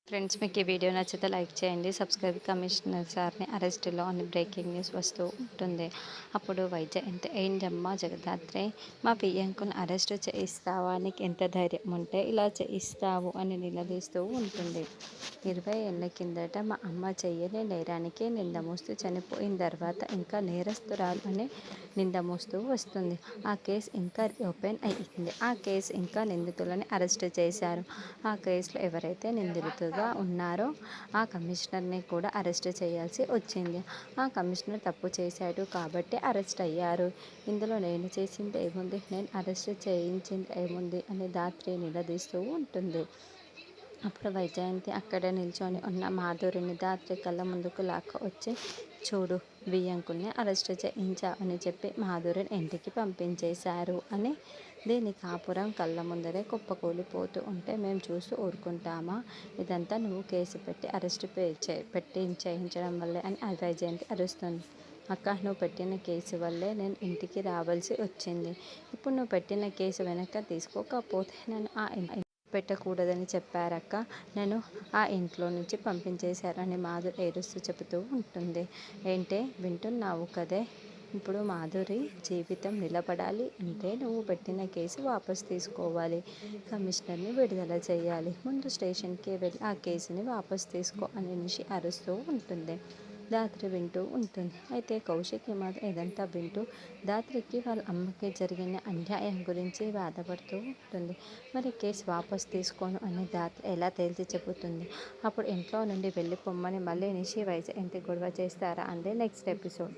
Friends మీకు ఈ video నచ్చితే లైక్ చేయండి. సబ్స్క్రైబ్. కమిషనర్ సార్ని అరెస్టులో అని బ్రేకింగ్ న్యూస్ వస్తూ ఉంటుంది. అప్పుడు వైజయంతి ఏంటమ్మా జగదాత్రి, మా పియ్యంకుని అరెస్ట్ చేయిస్తావా? నీకు ఎంత ధైర్యం ఉంటే ఇలా చేయిస్తావు అని నిలదీస్తూ ఉంటుంది. 20 ఏళ్ల కిందట మా అమ్మ చెయ్యని నేరానికి నింద మోస్తూ చనిపోయిన తర్వాత ఇంకా నేరస్తురాలు అని నింద మోస్తూ వస్తుంది. ఆ కేసు ఇంకా ఓపెన్ అయ్యింది. ఆ కేసు ఇంకా నిందితులని అరెస్ట్ చేశారు. ఆ కేసులో ఎవరైతే నిందితులుగా ఉన్నారో ఆ కమిషనర్ని కూడా అరెస్ట్ చేయాల్సి వచ్చింది. ఆ కమిషనర్ తప్పు చేశాడు కాబట్టి అరెస్ట్ అయ్యారు. ఇందులో నేను చేసింది ఏముంది, నేను అరెస్ట్ చేయించింది ఏముంది అని ధాత్రి నిలదీస్తూ ఉంటుంది. అప్పుడు వైజయంతి అక్కడ నిల్చొని ఉన్న మాధురిని ధాత్రి కళ్ళ ముందుకు లాక్క వచ్చి, చూడు బియ్యంకుల్ని అరెస్ట్ చేయించా అని చెప్పి మాధురిని ఇంటికి పంపించేశారు అని. దీని కాపురం కళ్ళ ముందరే కుప్పకూలిపోతూ ఉంటే మేము చూస్తూ ఊరుకుంటామా? ఇదంతా నువ్వు కేసు పెట్టి అరెస్ట్ చేయించడం వల్లే అని వైజయంతి అరుస్తుంది. అక్క, నువ్వు పెట్టిన కేసు వల్లే నేను ఇంటికి రావాల్సి వచ్చింది. ఇప్పుడు నువ్వు పెట్టిన కేసు వెనక్కి తీసుకోకపోతే నన్ను ఆ పెట్టకూడదని చెప్పారక్క, నన్ను ఆ ఇంట్లో నుంచి పంపించేశారని మాధురి ఏడుస్తూ చెబుతూ ఉంటుంది. ఏంటే వింటున్నావు కదే? ఇప్పుడు మాధురి జీవితం నిలబడాలి అంటే నువ్వు పెట్టిన కేసు వాపస్ తీసుకోవాలి, కమిషనర్ని విడుదల చేయాలి, ముందు స్టేషన్కి వెళ్ళి ఆ కేసుని వాపస్ తీసుకో అని నిషి అరుస్తూ ఉంటుంది. ధాత్రి వింటూ ఉంటుంది. అయితే కౌశికి మాత్రం ఇదంతా వింటూ ధాత్రికి వాళ్ళ అమ్మకి జరిగిన అన్యాయం గురించి బాధపడుతూ ఉంటుంది. మరి కేసు వాపస్ తీసుకోను అని ధాత్రి ఎలా తేల్చి చెబుతుంది? అప్పుడు ఇంట్లో నుండి వెళ్ళిపోమ్మని మళ్ళీ నిషి వైజయంతి గొడవ చేస్తారా అందే నెక్స్ట్ ఎపిసోడ్.